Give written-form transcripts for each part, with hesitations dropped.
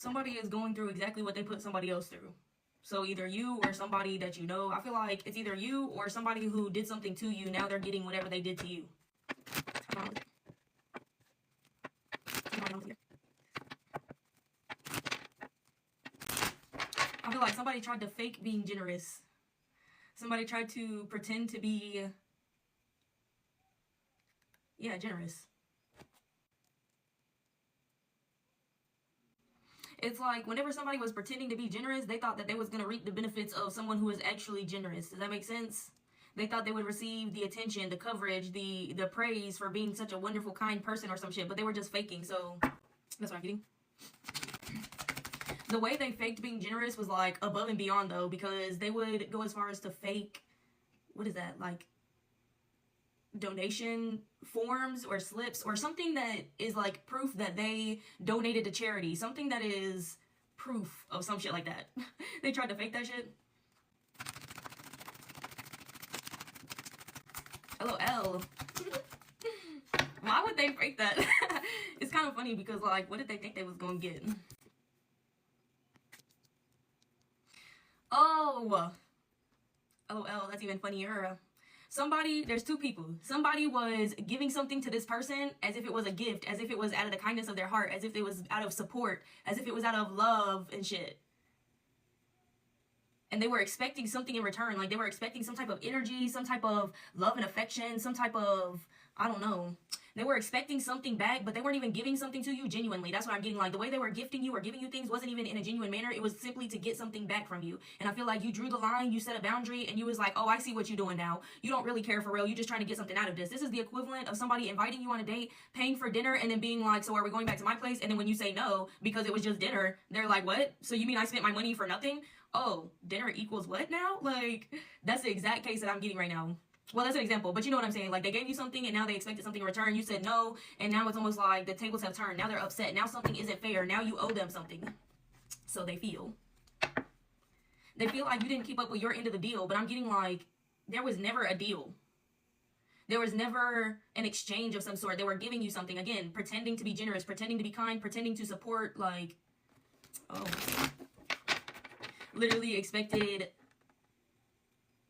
somebody is going through exactly what they put somebody else through. So either you or somebody that you know. I feel like it's either you or somebody who did something to you. Now they're getting whatever they did to you. I feel like somebody tried to fake being generous. Somebody tried to pretend to be, generous. It's like whenever somebody was pretending to be generous, they thought that they was going to reap the benefits of someone who is actually generous. Does that make sense? They thought they would receive the attention, the coverage, the praise for being such a wonderful, kind person or some shit, but they were just faking. So that's what I'm getting. The way they faked being generous was like above and beyond though, because they would go as far as to fake, what is that, like donation forms or slips or something that is like proof that they donated to charity, something that is proof of some shit like that. They tried to fake that shit. LOL. Why would they fake that? It's kind of funny because like, what did they think they was gonna get? Oh, LOL, that's even funnier. There's two people. Somebody was giving something to this person as if it was a gift, as if it was out of the kindness of their heart, as if it was out of support, as if it was out of love and shit. And they were expecting something in return. Like they were expecting some type of energy, some type of love and affection, some type of, I don't know. They were expecting something back, but they weren't even giving something to you genuinely. That's what I'm getting. Like the way they were gifting you or giving you things wasn't even in a genuine manner. It was simply to get something back from you. And I feel like you drew the line, you set a boundary, and you was like, oh, I see what you're doing now. You don't really care for real. You're just trying to get something out of this. This is the equivalent of somebody inviting you on a date, paying for dinner, and then being like, so are we going back to my place? And then when you say no, because it was just dinner, they're like, what? So you mean I spent my money for nothing? Oh, dinner equals what now? Like, that's the exact case that I'm getting right now. Well, that's an example, but you know what I'm saying. Like, they gave you something, and now they expected something in return. You said no, and now it's almost like the tables have turned. Now they're upset. Now something isn't fair. Now you owe them something. So they feel. They feel like you didn't keep up with your end of the deal, but I'm getting like, there was never a deal. There was never an exchange of some sort. They were giving you something. Again, pretending to be generous, pretending to be kind, pretending to support, like, oh. Literally expected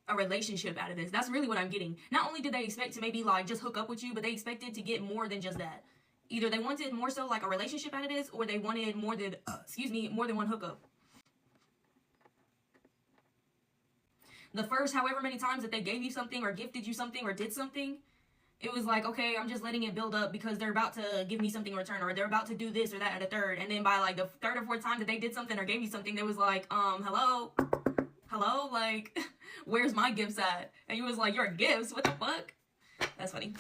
a relationship out of this. That's really what I'm getting. Not only did they expect to maybe like just hook up with you, but they expected to get more than just that. Either they wanted more so like a relationship out of this, or they wanted more than more than one hookup. The first however many times that they gave you something or gifted you something or did something, it was like, okay, I'm just letting it build up because they're about to give me something in return, or they're about to do this or that at a third. And then by like the third or fourth time that they did something or gave you something, they was like, hello, like, where's my gifts at? And you was like, your gifts? What the fuck? That's funny.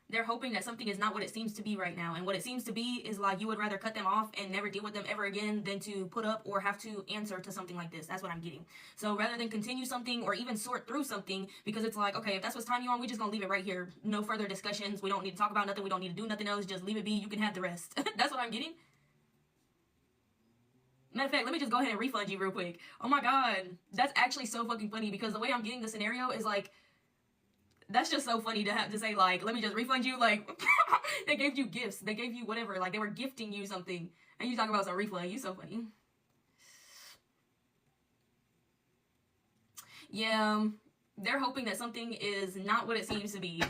They're hoping that something is not what it seems to be right now. And what it seems to be is like you would rather cut them off and never deal with them ever again than to put up or have to answer to something like this. That's what I'm getting. So rather than continue something or even sort through something, because it's like, okay, if that's what's tying you on, we just gonna leave it right here. No further discussions. We don't need to talk about nothing. We don't need to do nothing else. Just leave it be. You can have the rest. That's what I'm getting. Matter of fact, let me just go ahead and refund you real quick. Oh my God. That's actually so fucking funny because the way I'm getting the scenario is like, that's just so funny to have to say, like, let me just refund you. Like, they gave you gifts. They gave you whatever. Like, they were gifting you something. And you talk about some refund. You so funny. Yeah, they're hoping that something is not what it seems to be.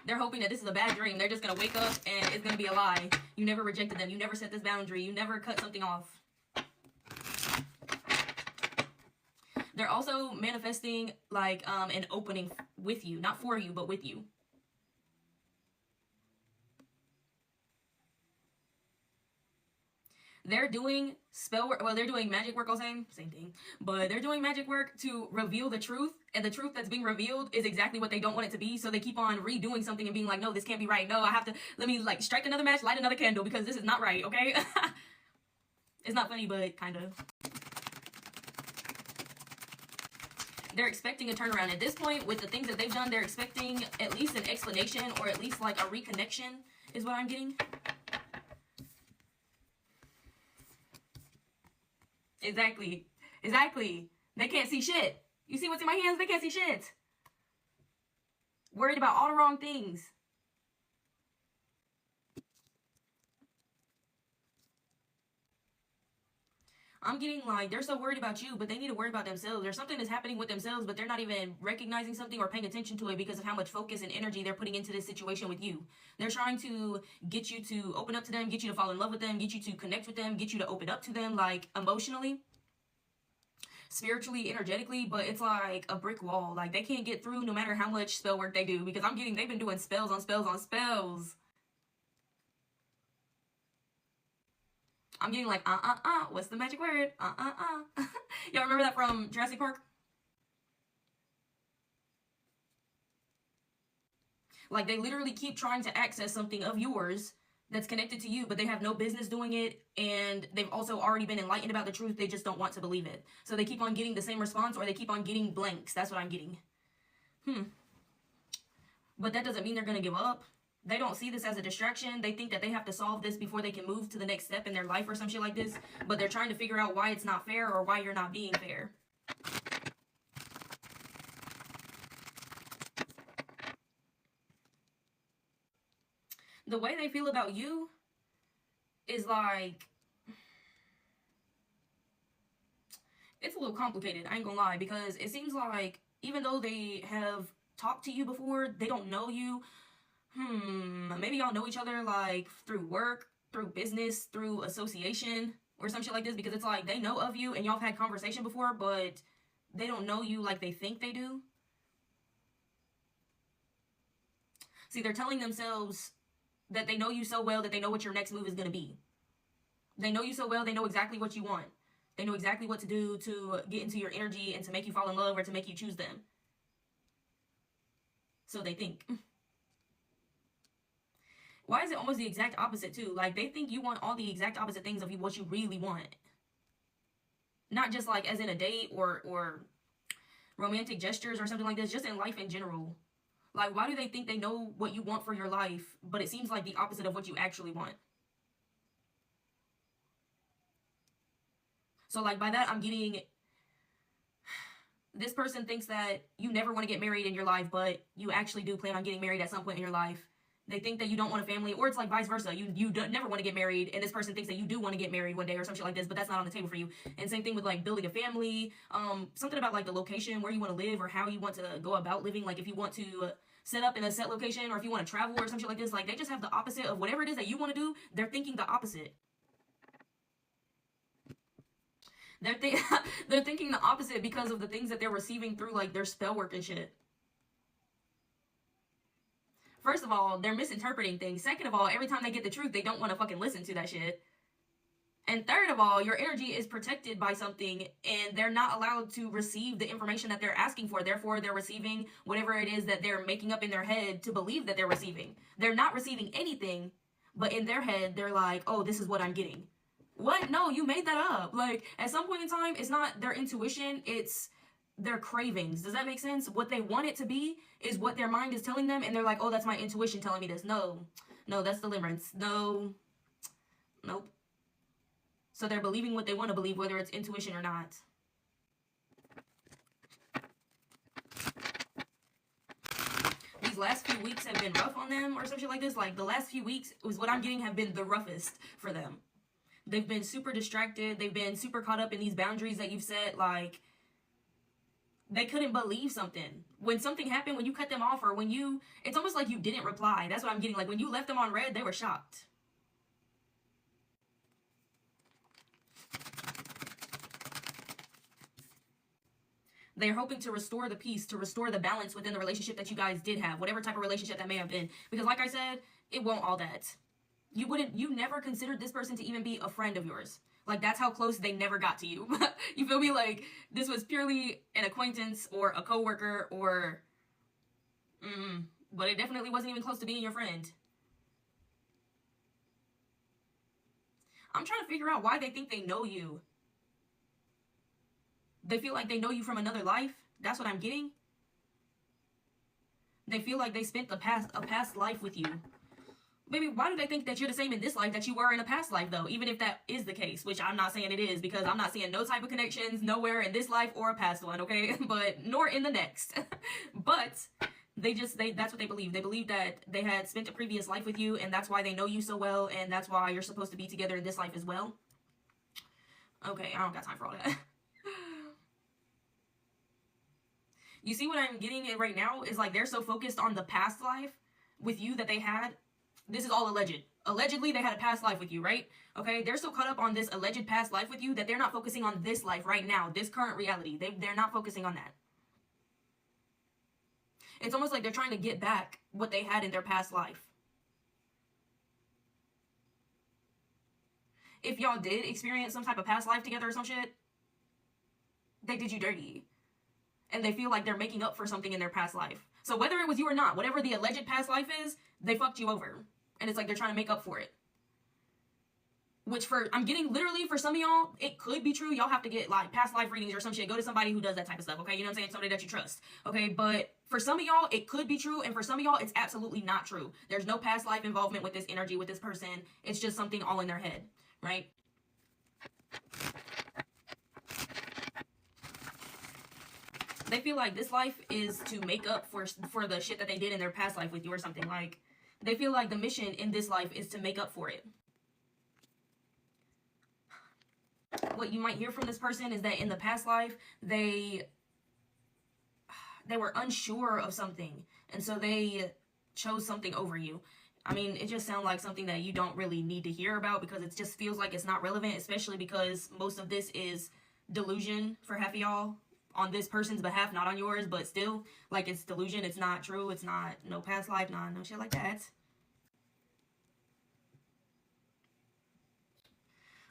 They're hoping that this is a bad dream. They're just going to wake up and it's going to be a lie. You never rejected them. You never set this boundary. You never cut something off. They're also manifesting like an opening with you, not for you, but with you. They're doing spell work. Well, they're doing magic work. Same thing. But they're doing magic work to reveal the truth. And the truth that's being revealed is exactly what they don't want it to be. So they keep on redoing something and being like, no, this can't be right. No, I have to, let me like strike another match, light another candle because this is not right. Okay. It's not funny, but kind of. They're expecting a turnaround. At this point, with the things that they've done, they're expecting at least an explanation or at least like a reconnection is what I'm getting. Exactly. They can't see shit. You see what's in my hands? They can't see shit. Worried about all the wrong things. I'm getting like, they're so worried about you, but they need to worry about themselves. There's something that's happening with themselves, but they're not even recognizing something or paying attention to it because of how much focus and energy they're putting into this situation with you. They're trying to get you to open up to them, get you to fall in love with them, get you to connect with them, get you to open up to them, like emotionally, spiritually, energetically, but it's like a brick wall. Like they can't get through no matter how much spell work they do, because I'm getting, they've been doing spells on spells on spells. I'm getting like, what's the magic word? Y'all remember that from Jurassic Park? Like, they literally keep trying to access something of yours that's connected to you, but they have no business doing it, and they've also already been enlightened about the truth. They just don't want to believe it. So they keep on getting the same response, or they keep on getting blanks. That's what I'm getting. But that doesn't mean they're going to give up. They don't see this as a distraction. They think that they have to solve this before they can move to the next step in their life or some shit like this. But they're trying to figure out why it's not fair or why you're not being fair. The way they feel about you is like, it's a little complicated, I ain't gonna lie, because it seems like even though they have talked to you before, they don't know you. Maybe y'all know each other like through work, through business, through association, or some shit like this, because it's like they know of you and y'all have had conversation before, but they don't know you like they think they do. See, they're telling themselves that they know you so well that they know what your next move is going to be. They know you so well, they know exactly what you want. They know exactly what to do to get into your energy and to make you fall in love or to make you choose them. So they think. Why is it almost the exact opposite too? Like, they think you want all the exact opposite things of what you really want. Not just like as in a date or romantic gestures or something like this, just in life in general. Like, why do they think they know what you want for your life, but it seems like the opposite of what you actually want? So like by that, I'm getting, this person thinks that you never want to get married in your life, but you actually do plan on getting married at some point in your life. They think that you don't want a family, or it's like vice versa. You never want to get married, and this person thinks that you do want to get married one day or some shit like this, but that's not on the table for you. And same thing with like building a family, something about like the location where you want to live or how you want to go about living. Like if you want to set up in a set location, or if you want to travel or some shit like this, like they just have the opposite of whatever it is that you want to do. They're thinking the opposite. They're thinking the opposite because of the things that they're receiving through like their spell work and shit. First of all, they're misinterpreting things. Second of all, every time they get the truth, they don't want to fucking listen to that shit. And third of all, your energy is protected by something, and they're not allowed to receive the information that they're asking for. Therefore, they're receiving whatever it is that they're making up in their head to believe that they're receiving. They're not receiving anything, but in their head, they're like, oh, this is what I'm getting. What? No, you made that up. Like, at some point in time, it's not their intuition, it's their cravings. Does that make sense? What they want it to be is what their mind is telling them, and they're like, oh, that's my intuition telling me this. No, that's deliverance. No, nope. So they're believing what they want to believe, whether it's intuition or not. These last few weeks have been rough on them or some shit like this. Like, the last few weeks, was what I'm getting, have been the roughest for them. They've been super distracted. They've been super caught up in these boundaries that you've set. Like, they couldn't believe something. When something happened, when you cut them off, or when you, it's almost like you didn't reply. That's what I'm getting. Like, when you left them on red, they were shocked. They're hoping to restore the peace, to restore the balance within the relationship that you guys did have, whatever type of relationship that may have been. Because like I said, it won't all that. You never considered this person to even be a friend of yours. Like, that's how close they never got to you. You feel me? Like, this was purely an acquaintance or a coworker or, but it definitely wasn't even close to being your friend. I'm trying to figure out why they think they know you. They feel like they know you from another life. That's what I'm getting. They feel like they spent a past life with you. Maybe why do they think that you're the same in this life that you were in a past life, though? Even if that is the case, which I'm not saying it is, because I'm not seeing no type of connections nowhere in this life or a past one, okay? But nor in the next. But That's what they believe. They believe that they had spent a previous life with you, and that's why they know you so well, and that's why you're supposed to be together in this life as well. Okay, I don't got time for all that. You see what I'm getting at right now is like they're so focused on the past life with you that they had. This is all alleged. Allegedly, they had a past life with you, right? Okay, they're so caught up on this alleged past life with you that they're not focusing on this life right now, this current reality. They're not focusing on that. It's almost like they're trying to get back what they had in their past life. If y'all did experience some type of past life together or some shit, they did you dirty. And they feel like they're making up for something in their past life. So whether it was you or not, whatever the alleged past life is, they fucked you over. And it's like they're trying to make up for it. Which I'm getting literally for some of y'all, it could be true. Y'all have to get like past life readings or some shit. Go to somebody who does that type of stuff, okay? You know what I'm saying? Somebody that you trust, okay? But for some of y'all, it could be true. And for some of y'all, it's absolutely not true. There's no past life involvement with this energy, with this person. It's just something all in their head, right? They feel like this life is to make up for the shit that they did in their past life with you or something. Like, they feel like the mission in this life is to make up for it. What you might hear from this person is that in the past life, they were unsure of something, and so they chose something over you. I mean, it just sounds like something that you don't really need to hear about because it just feels like it's not relevant, especially because most of this is delusion for half of y'all on this person's behalf, not on yours, but still, like, it's delusion. It's not true. It's not no past life, no shit like that.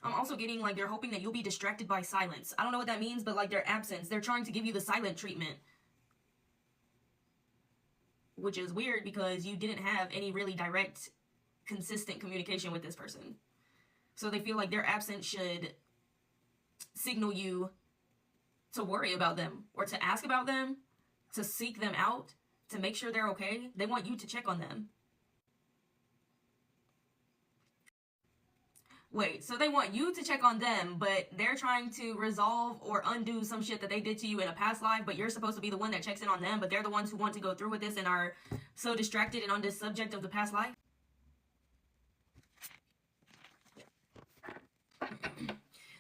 I'm also getting, like, they're hoping that you'll be distracted by silence. I don't know what that means, but, like, their absence. They're trying to give you the silent treatment. Which is weird because you didn't have any really direct, consistent communication with this person. So they feel like their absence should signal you to worry about them or to ask about them, to seek them out, to make sure they're okay. They want you to check on them. Wait, so they want you to check on them, but they're trying to resolve or undo some shit that they did to you in a past life, but you're supposed to be the one that checks in on them, but they're the ones who want to go through with this and are so distracted and on this subject of the past life?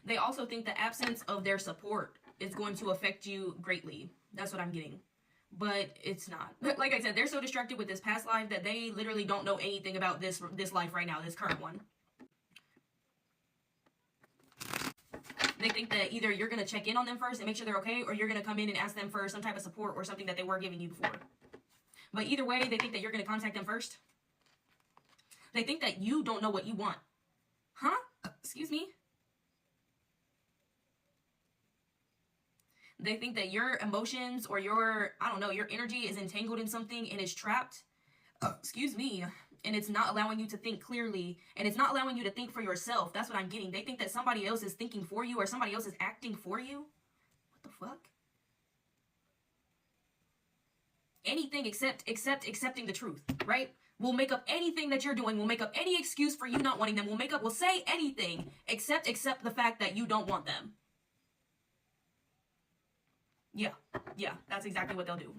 They also think the absence of their support is going to affect you greatly. That's what I'm getting. But it's not. Like I said, they're so distracted with this past life that they literally don't know anything about this life right now, this current one. They think that either you're going to check in on them first and make sure they're okay, or you're going to come in and ask them for some type of support or something that they were giving you before. But either way, they think that you're going to contact them first. They think that you don't know what you want. Huh? Excuse me? They think that your emotions or your energy is entangled in something and is trapped. Excuse me. And it's not allowing you to think clearly, and it's not allowing you to think for yourself. That's what I'm getting. They think that somebody else is thinking for you or somebody else is acting for you. What the fuck? Anything except accepting the truth, right? We'll make up anything that you're doing. We'll make up any excuse for you not wanting them. We'll say anything except accept the fact that you don't want them. Yeah, that's exactly what they'll do.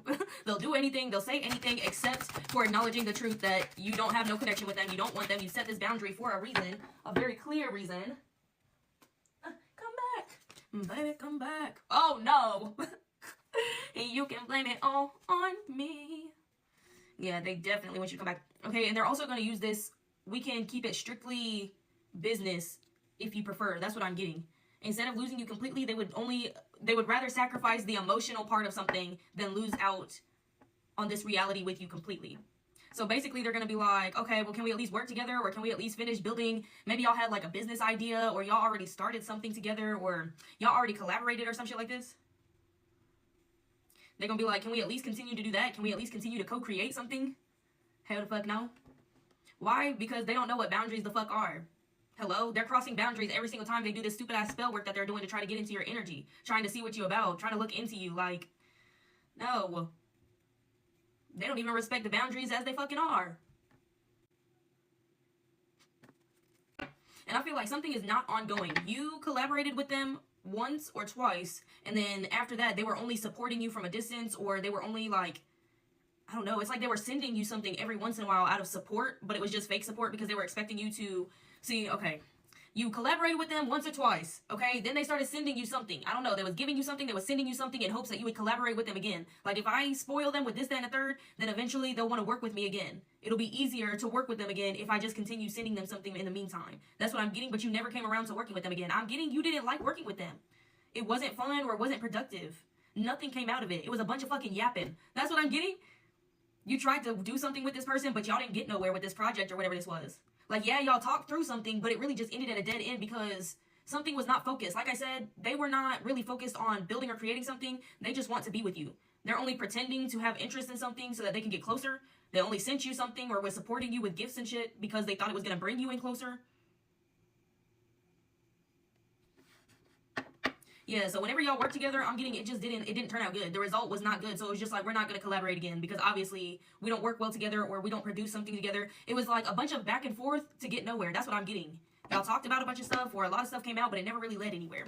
They'll do anything, they'll say anything except for acknowledging the truth that you don't have no connection with them, you don't want them, you set this boundary for a reason, a very clear reason. Come back. Baby, come back. Oh, no. And you can blame it all on me. Yeah, they definitely want you to come back. Okay, and they're also going to use this, we can keep it strictly business if you prefer. That's what I'm getting. Instead of losing you completely, they would rather sacrifice the emotional part of something than lose out on this reality with you completely. So basically, they're going to be like, okay, well, can we at least work together? Or can we at least finish building? Maybe y'all had like a business idea, or y'all already started something together, or y'all already collaborated or some shit like this. They're going to be like, can we at least continue to do that? Can we at least continue to co-create something? Hell the fuck no. Why? Because they don't know what boundaries the fuck are. Hello? They're crossing boundaries every single time they do this stupid ass spell work that they're doing to try to get into your energy. Trying to see what you're about. Trying to look into you. Like, no. They don't even respect the boundaries as they fucking are. And I feel like something is not ongoing. You collaborated with them once or twice, and then after that, they were only supporting you from a distance, or they were only like, I don't know, it's like they were sending you something every once in a while out of support, but it was just fake support because they were expecting you to see, okay, you collaborated with them once or twice, okay? Then they started sending you something. I don't know. They was giving you something. They was sending you something in hopes that you would collaborate with them again. Like, if I spoil them with this, that, and the third, then eventually they'll want to work with me again. It'll be easier to work with them again if I just continue sending them something in the meantime. That's what I'm getting, but you never came around to working with them again. I'm getting you didn't like working with them. It wasn't fun or it wasn't productive. Nothing came out of it. It was a bunch of fucking yapping. That's what I'm getting. You tried to do something with this person, but y'all didn't get nowhere with this project or whatever this was. Like, yeah, y'all talked through something, but it really just ended at a dead end because something was not focused. Like I said, they were not really focused on building or creating something. They just want to be with you. They're only pretending to have interest in something so that they can get closer. They only sent you something or was supporting you with gifts and shit because they thought it was going to bring you in closer. Yeah, so whenever y'all work together, I'm getting it didn't turn out good. The result was not good. So it was just like, we're not going to collaborate again because obviously we don't work well together or we don't produce something together. It was like a bunch of back and forth to get nowhere. That's what I'm getting. Y'all talked about a bunch of stuff or a lot of stuff came out, but it never really led anywhere.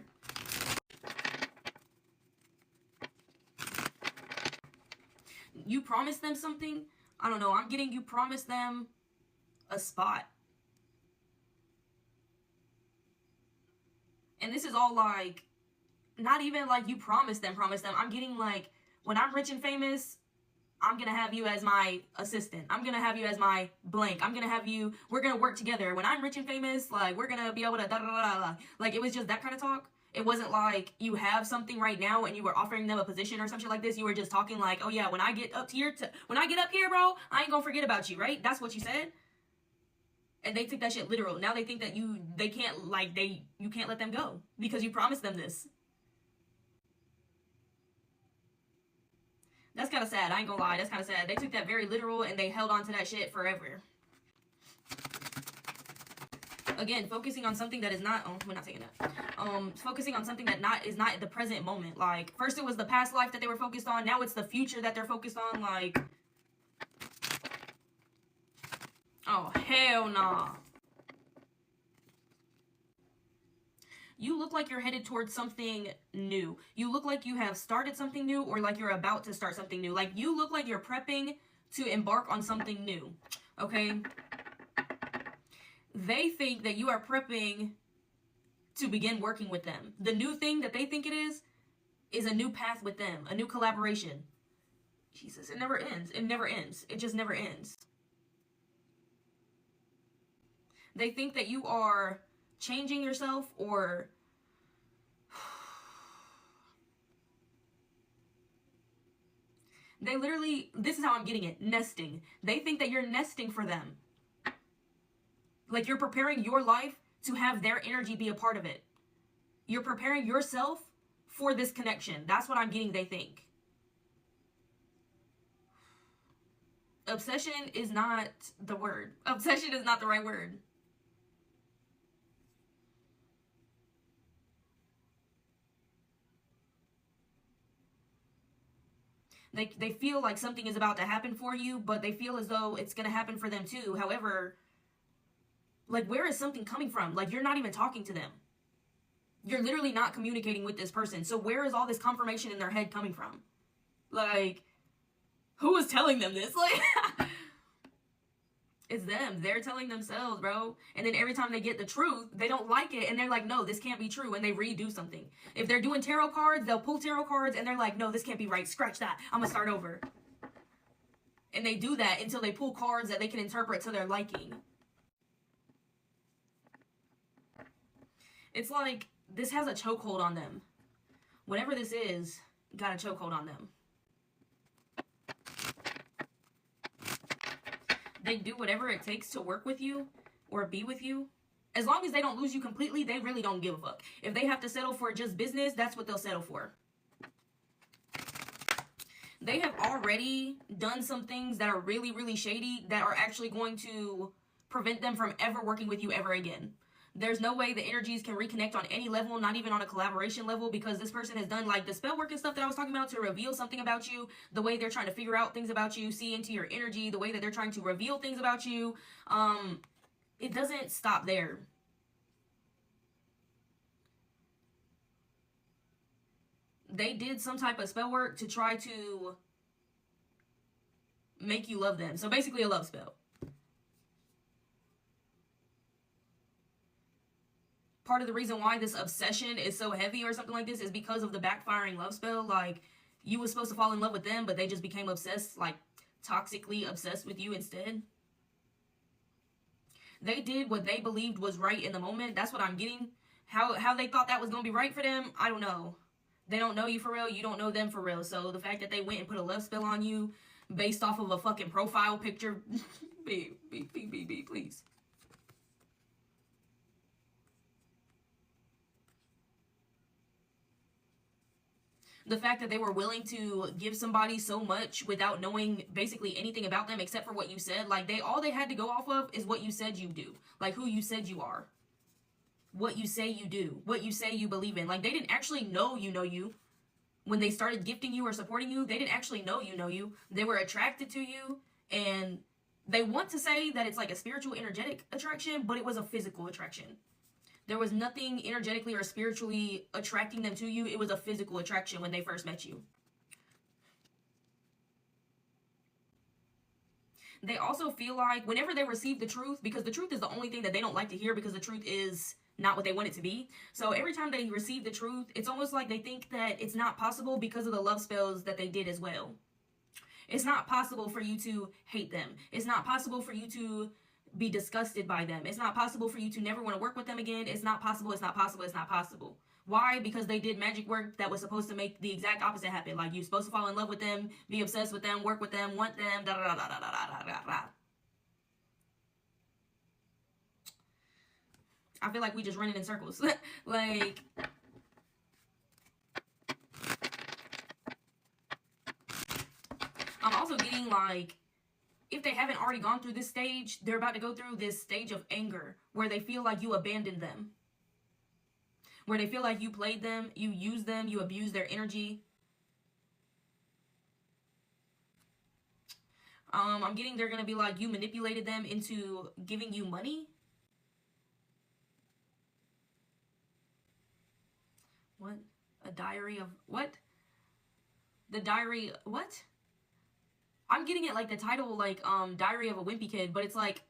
You promised them something. I don't know. I'm getting you promised them a spot. And this is all like, not even like you promised them. I'm getting like, when I'm rich and famous, I'm going to have you as my assistant. I'm going to have you as my blank. I'm going to have you, we're going to work together. When I'm rich and famous, like, we're going to be able to da da da da. Like, it was just that kind of talk. It wasn't like you have something right now and you were offering them a position or something like this. You were just talking like, oh yeah, when I get up here, bro, I ain't going to forget about you, right? That's what you said. And they took that shit literal. Now they think that you can't let them go because you promised them this. That's kind of sad. I ain't gonna lie. That's kind of sad. They took that very literal and they held on to that shit forever. Again, focusing on something that is not, we're not taking that. Focusing on something that is not the present moment. Like, first it was the past life that they were focused on. Now it's the future that they're focused on. Like, oh, hell nah. You look like you're headed towards something new. You look like you have started something new or like you're about to start something new. Like, you look like you're prepping to embark on something new. Okay? They think that you are prepping to begin working with them. The new thing that they think it is a new path with them, a new collaboration. Jesus, it never ends. It never ends. It just never ends. They think that you are changing yourself or they literally, this is how I'm getting it, nesting. They think that you're nesting for them. Like, you're preparing your life to have their energy be a part of it. You're preparing yourself for this connection. That's what I'm getting they think. Obsession is not the word. Obsession is not the right word. They feel like something is about to happen for you, but they feel as though it's going to happen for them too. However, like, where is something coming from? Like, you're not even talking to them. You're literally not communicating with this person. So where is all this confirmation in their head coming from? Like, who is telling them this? Like, it's them. They're telling themselves, bro. And then every time they get the truth, they don't like it. And they're like, no, this can't be true. And they redo something. If they're doing tarot cards, they'll pull tarot cards and they're like, no, this can't be right. Scratch that. I'm going to start over. And they do that until they pull cards that they can interpret to their liking. It's like, this has a chokehold on them. Whatever this is, got a chokehold on them. They do whatever it takes to work with you or be with you. As long as they don't lose you completely, they really don't give a fuck. If they have to settle for just business, that's what they'll settle for. They have already done some things that are really, really shady that are actually going to prevent them from ever working with you ever again. There's no way the energies can reconnect on any level, not even on a collaboration level, because this person has done like the spell work and stuff that I was talking about to reveal something about you, the way they're trying to figure out things about you, see into your energy, the way that they're trying to reveal things about you. It doesn't stop there. They did some type of spell work to try to make you love them. So basically a love spell. Part of the reason why this obsession is so heavy or something like this is because of the backfiring love spell. Like, you were supposed to fall in love with them, but they just became obsessed, like, toxically obsessed with you instead. They did what they believed was right in the moment. That's what I'm getting. How they thought that was going to be right for them, I don't know. They don't know you for real. You don't know them for real. So the fact that they went and put a love spell on you based off of a fucking profile picture, please. The fact that they were willing to give somebody so much without knowing basically anything about them except for what you said. Like, all they had to go off of is what you said you do. Like, who you said you are. What you say you do. What you say you believe in. Like, they didn't actually know you. When they started gifting you or supporting you, they didn't actually know you. They were attracted to you, and they want to say that it's like a spiritual, energetic attraction, but it was a physical attraction. There was nothing energetically or spiritually attracting them to you. It was a physical attraction when they first met you. They also feel like whenever they receive the truth, because the truth is the only thing that they don't like to hear because the truth is not what they want it to be. So every time they receive the truth, it's almost like they think that it's not possible because of the love spells that they did as well. It's not possible for you to hate them. It's not possible for you to be disgusted by them. It's not possible for you to never want to work with them again. It's not possible. It's not possible. It's not possible. Why? Because they did magic work that was supposed to make the exact opposite happen. Like, you're supposed to fall in love with them, be obsessed with them, work with them, want them, da da da da da da da da. I feel like we just running in circles. Like, I'm also getting like, if they haven't already gone through this stage, they're about to go through this stage of anger where they feel like you abandoned them. Where they feel like you played them, you used them, you abused their energy. I'm getting they're going to be like, you manipulated them into giving you money. What? A diary of what? The diary, what? I'm getting it like the title, like, Diary of a Wimpy Kid, but it's like,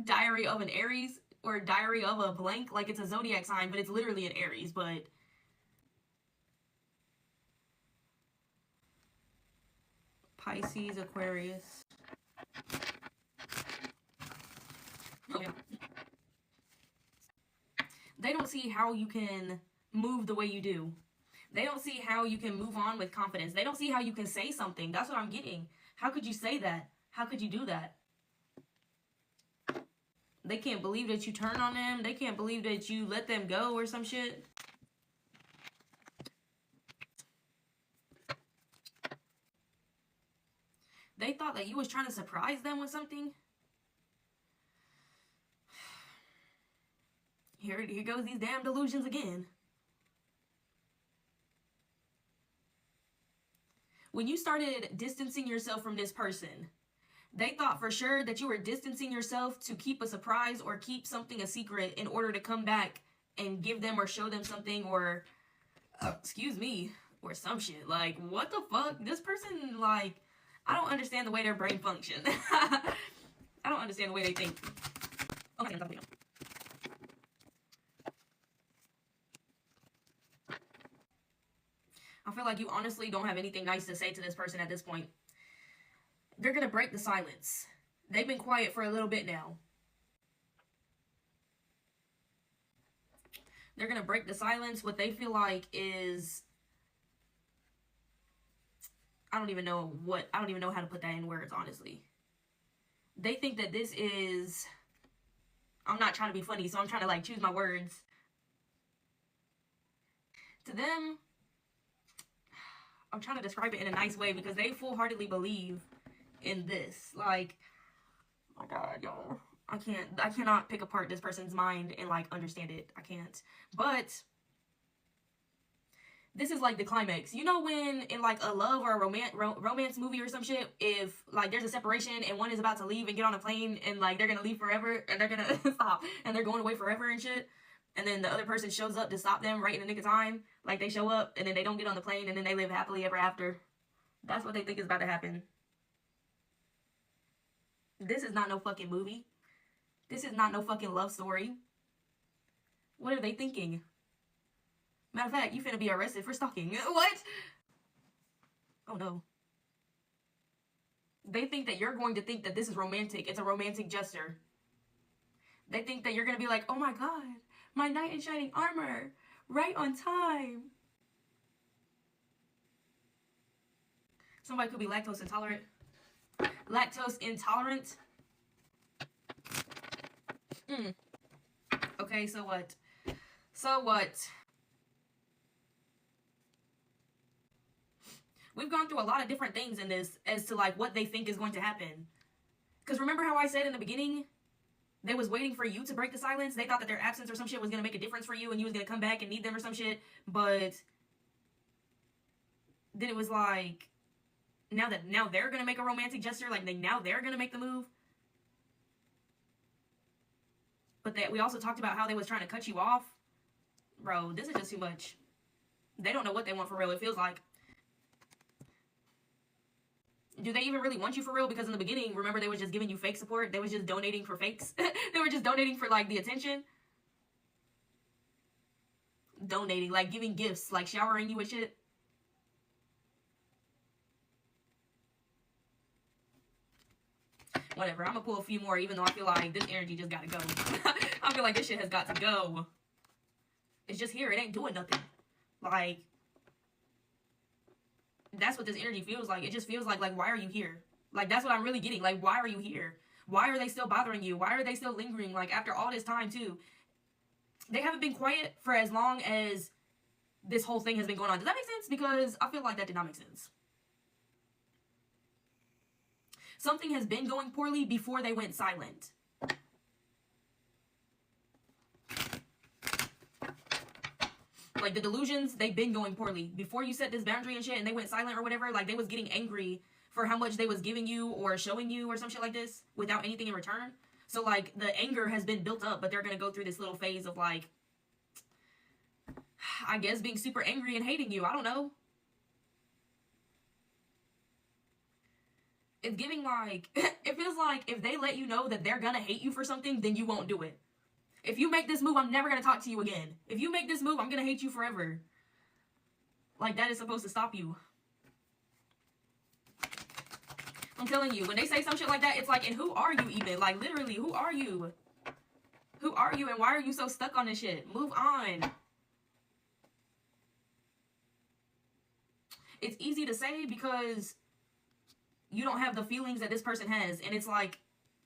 Diary of an Aries, or Diary of a blank, like it's a zodiac sign, but it's literally an Aries, but... Pisces, Aquarius. Oh, yeah. They don't see how you can move the way you do. They don't see how you can move on with confidence. They don't see how you can say something. That's what I'm getting. How could you say that? How could you do that? They can't believe that you turn on them. They can't believe that you let them go or some shit. They thought that you was trying to surprise them with something. Here goes these damn delusions again. When you started distancing yourself from this person, they thought for sure that you were distancing yourself to keep a surprise or keep something a secret in order to come back and give them or show them something or, excuse me, or some shit. Like, what the fuck? This person, like, I don't understand the way their brain functions. I don't understand the way they think. Okay, I'm talking. I feel like you honestly don't have anything nice to say to this person at this point. They're going to break the silence. They've been quiet for a little bit now. They're going to break the silence. What they feel like is... I don't even know how to put that in words, honestly. They think that this is... I'm not trying to be funny, so I'm trying to, like, choose my words. To them... I'm trying to describe it in a nice way because they full-heartedly believe in this. Like, oh my God, y'all. I cannot pick apart this person's mind and, like, understand it. I can't. But this is, like, the climax. You know when in, like, a love or a romance movie or some shit, if, like, there's a separation and one is about to leave and get on a plane and, like, they're gonna leave forever and they're gonna stop and they're going away forever and shit. And then the other person shows up to stop them right in the nick of time. Like, they show up, and then they don't get on the plane, and then they live happily ever after. That's what they think is about to happen. This is not no fucking movie. This is not no fucking love story. What are they thinking? Matter of fact, you finna be arrested for stalking. What? Oh no. They think that you're going to think that this is romantic. It's a romantic gesture. They think that you're going to be like, oh my god, my knight in shining armor, right on time. Somebody could be lactose intolerant. Lactose intolerant. Okay, so what? So what? We've gone through a lot of different things in this as to like what they think is going to happen. Because remember how I said in the beginning, they was waiting for you to break the silence? They thought that their absence or some shit was going to make a difference for you and you was going to come back and need them or some shit. But then it was like, now they're going to make a romantic gesture. Like now they're going to make the move. But we also talked about how they was trying to cut you off. Bro, this is just too much. They don't know what they want for real, it feels like. Do they even really want you for real? Because in the beginning, remember, they was just giving you fake support. They was just donating for fakes. They were just donating for, like, the attention. Donating, like, giving gifts, like, showering you with shit. Whatever, I'm gonna pull a few more, even though I feel like this energy just gotta go. I feel like this shit has got to go. It's just here, it ain't doing nothing. Like, that's what this energy feels like. It just feels like, why are you here? Like, that's what I'm really getting. Like, why are you here? Why are they still bothering you? Why are they still lingering, like, after all this time, too? They haven't been quiet for as long as this whole thing has been going on. Does that make sense? Because I feel like that did not make sense. Something has been going poorly before they went silent. Like, the delusions, they've been going poorly. Before you set this boundary and shit and they went silent or whatever, like, they was getting angry for how much they was giving you or showing you or some shit like this without anything in return. So, like, the anger has been built up, but they're gonna go through this little phase of, like, I guess being super angry and hating you. I don't know. It's giving, like, it feels like if they let you know that they're gonna hate you for something, then you won't do it. If you make this move, I'm never going to talk to you again. If you make this move, I'm going to hate you forever. Like, that is supposed to stop you. I'm telling you, when they say some shit like that, it's like, and who are you even? Like, literally, who are you? Who are you and why are you so stuck on this shit? Move on. It's easy to say because you don't have the feelings that this person has. And it's like,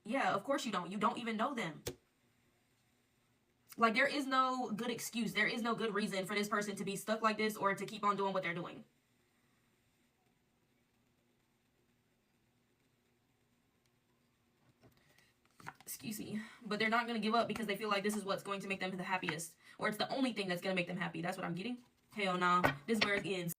yeah, of course you don't. You don't even know them. Like, there is no good excuse. There is no good reason for this person to be stuck like this or to keep on doing what they're doing. Excuse me. But they're not going to give up because they feel like this is what's going to make them the happiest. Or it's the only thing that's going to make them happy. That's what I'm getting. Hell nah. This is where it ends.